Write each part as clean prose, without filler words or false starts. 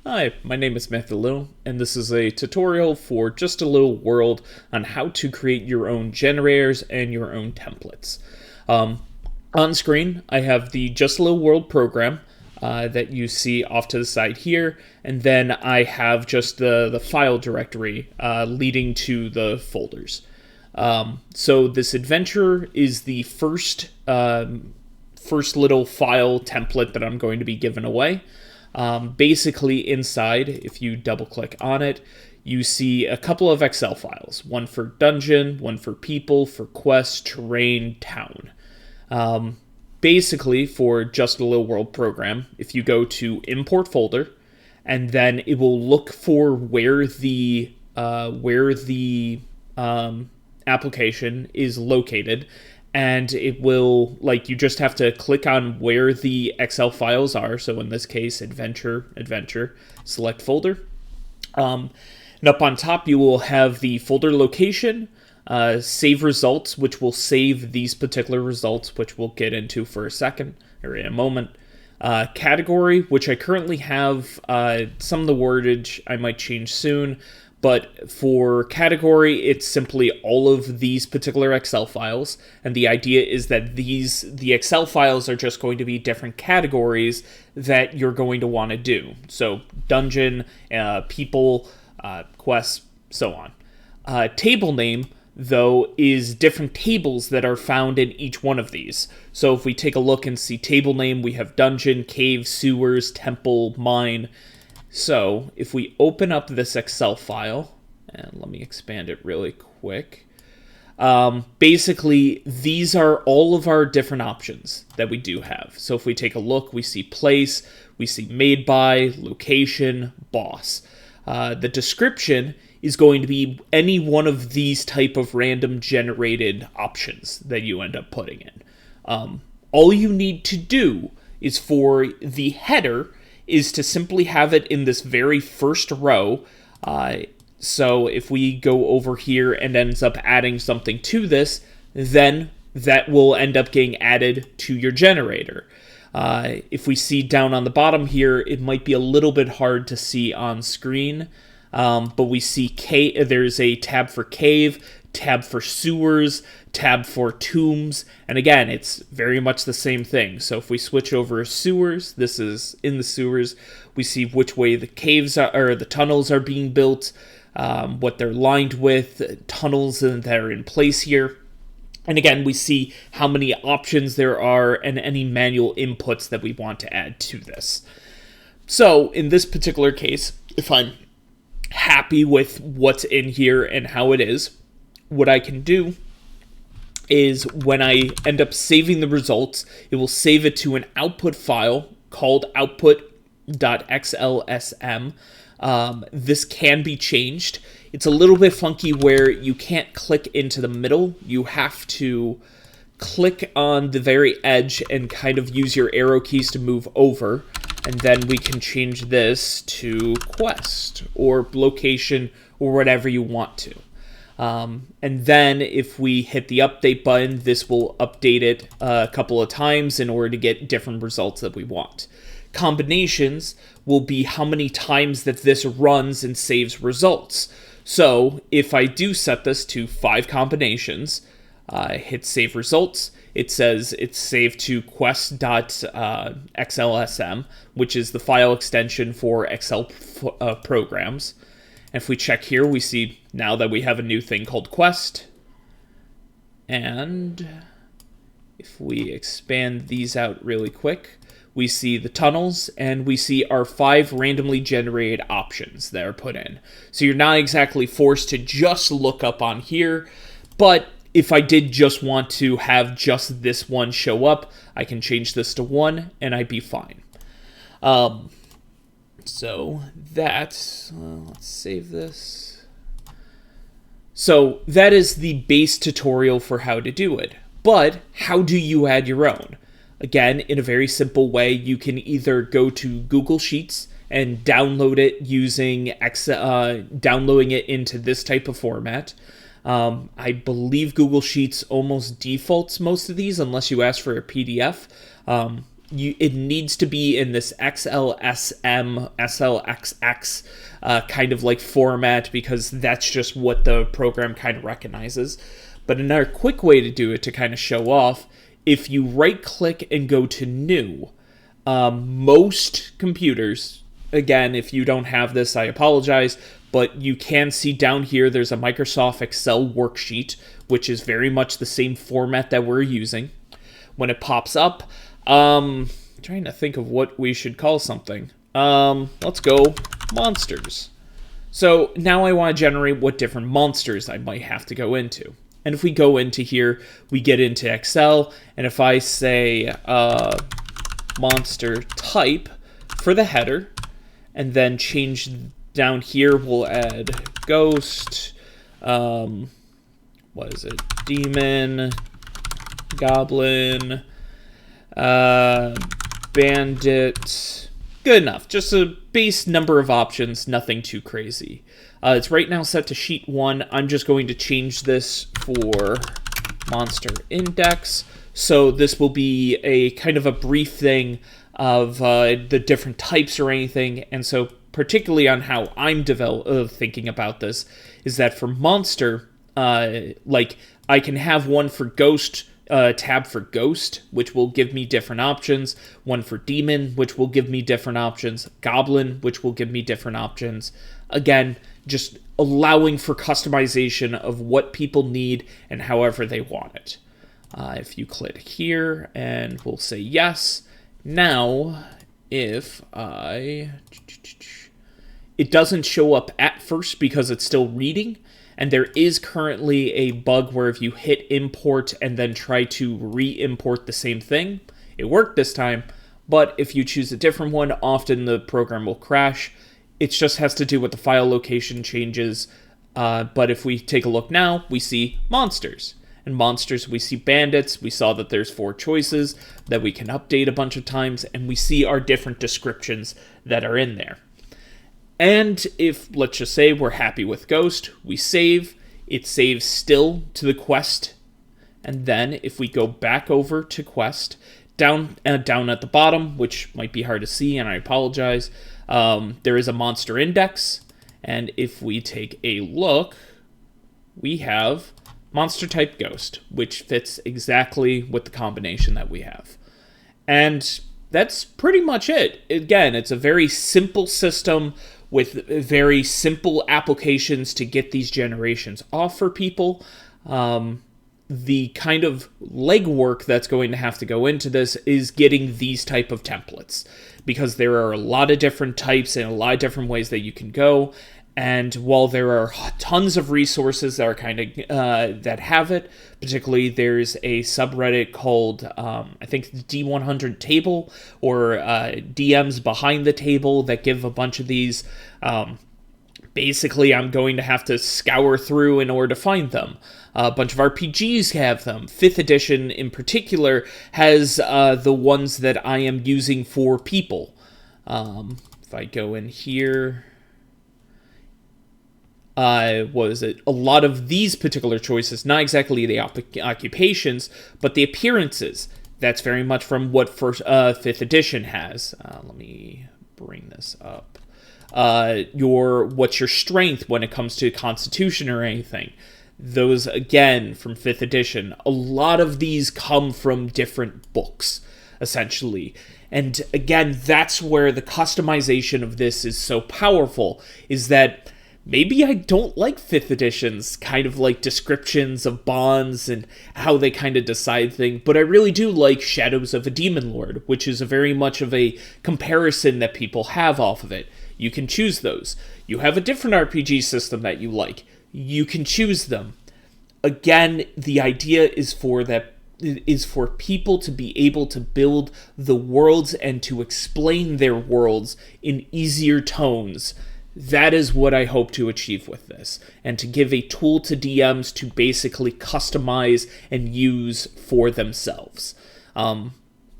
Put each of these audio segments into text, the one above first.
Hi, my name is Matthew Little, and this is a tutorial for Just a Little World on how to create your own generators and your own templates. On screen, I have the Just a Little World program that you see off to the side here, and then I have just the file directory leading to the folders. So this adventure is the first little file template that I'm going to be giving away. Basically inside, if you double click on it, you see a couple of Excel files, one for dungeon, one for people, for quest, terrain, town. Basically for Just a Little World program, if you go to import folder, and then it will look for where the application is located, and it will, you just have to click on where the Excel files are. So in this case, adventure, select folder. And up on top, you will have the folder location, save results, which will save these particular results, which we'll get into for a second, or in a moment. Category, which I currently have, some of the wordage I might change soon. But for category, it's simply all of these particular Excel files. And the idea is that the Excel files are just going to be different categories that you're going to want to do. So dungeon, people, quests, so on. Table name, though, is different tables that are found in each one of these. So if we take a look and see table name, we have dungeon, cave, sewers, temple, mine. So if we open up this Excel file, and let me expand it really quick, basically these are all of our different options that we do have. So if we take a look, we see place, we see made by, location, boss. The description is going to be any one of these type of random generated options that you end up putting in. All you need to do is for the header is to simply have it in this very first row. So if we go over here and ends up adding something to this, then that will end up getting added to your generator. If we see down on the bottom here, it might be a little bit hard to see on screen, but we see there's a tab for cave, tab for sewers, tab for tombs, and again, it's very much the same thing. So if we switch over sewers, this is in the sewers, we see which way the caves are, or the tunnels are being built, what they're lined with, tunnels that are in place here. And again, we see how many options there are and any manual inputs that we want to add to this. So in this particular case, if I'm happy with what's in here and how it is, what I can do is when I end up saving the results, it will save it to an output file called output.xlsm. This can be changed. It's a little bit funky where you can't click into the middle. You have to click on the very edge and kind of use your arrow keys to move over. And then we can change this to quest or location or whatever you want to. And then if we hit the update button, this will update it a couple of times in order to get different results that we want. Combinations will be how many times that this runs and saves results. So if I do set this to 5 combinations, hit save results, it says it's saved to quest.xlsm, which is the file extension for Excel programs. And if we check here, we see now that we have a new thing called quest. And if we expand these out really quick, we see the tunnels and we see our 5 randomly generated options that are put in. So you're not exactly forced to just look up on here, but if I did just want to have just this one show up, I can change this to 1 and I'd be fine. So that's, let's save this. So that is the base tutorial for how to do it. But how do you add your own? Again, in a very simple way, you can either go to Google Sheets and download it using downloading it into this type of format. I believe Google Sheets almost defaults most of these unless you ask for a PDF. it needs to be in this XLSM, SLXX kind of like format, because that's just what the program kind of recognizes. But another quick way to do it, to kind of show off, if you right click and go to new, most computers, again, if you don't have this, I apologize, but you can see down here there's a Microsoft Excel worksheet, which is very much the same format that we're using. When it pops up, trying to think of what we should call something. Let's go monsters. So now I want to generate what different monsters I might have to go into. And if we go into here, we get into Excel, and if I say monster type for the header, and then change down here, we'll add ghost, what is it, demon, goblin, bandit. Good enough. Just a base number of options, nothing too crazy. It's right now set to sheet 1. I'm just going to change this for monster index. So this will be a kind of a brief thing of the different types or anything. And so particularly on how I'm thinking about this is that for monster, like I can have one for ghost, tab for ghost, which will give me different options, one for demon, which will give me different options, goblin, which will give me different options. Again, just allowing for customization of what people need and however they want it. If you click here and we'll say yes, now if it doesn't show up at first because it's still reading. And there is currently a bug where if you hit import and then try to re-import the same thing, it worked this time. But if you choose a different one, often the program will crash. It just has to do with the file location changes. But if we take a look now, we see monsters. And monsters, we see bandits. We saw that there's 4 choices that we can update a bunch of times. And we see our different descriptions that are in there. And if, let's just say, we're happy with Ghost, we save. It saves still to the quest. And then if we go back over to quest, down at the bottom, which might be hard to see, and I apologize, there is a monster index. And if we take a look, we have monster type Ghost, which fits exactly with the combination that we have. And that's pretty much it. Again, it's a very simple system with very simple applications to get these generations off for people. The kind of legwork that's going to have to go into this is getting these type of templates, because there are a lot of different types and a lot of different ways that you can go. And while there are tons of resources that are kind of that have it, particularly there's a subreddit called I think D100 Table, or DMs behind the table, that give a bunch of these. Basically, I'm going to have to scour through in order to find them. A bunch of RPGs have them. 5th edition in particular has the ones that I am using for people. If I go in here, what is it? A lot of these particular choices, not exactly the occupations, but the appearances. That's very much from what 5th edition has. Let me bring this up. What's your strength when it comes to constitution or anything? Those, again, from 5th edition. A lot of these come from different books, essentially. And again, that's where the customization of this is so powerful, is that maybe I don't like 5th edition's kind of like descriptions of bonds and how they kind of decide things, but I really do like Shadows of a Demon Lord, which is a very much of a comparison that people have off of it. You can choose those. You have a different RPG system that you like. You can choose them. Again, the idea is for people to be able to build the worlds and to explain their worlds in easier tones. That is what I hope to achieve with this, and to give a tool to DMs to basically customize and use for themselves.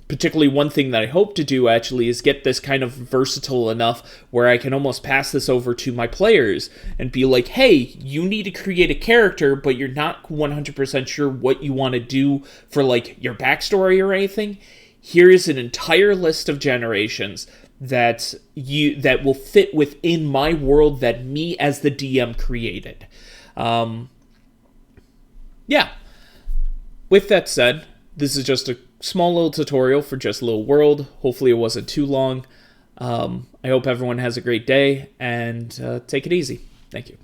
Particularly one thing that I hope to do actually is get this kind of versatile enough where I can almost pass this over to my players and be like, hey, you need to create a character, but you're not 100% sure what you want to do for like your backstory or anything. here is an entire list of generations that will fit within my world that me as the DM created. Yeah. With that said, this is just a small little tutorial for just Little World. Hopefully it wasn't too long. I hope everyone has a great day, and take it easy. Thank you.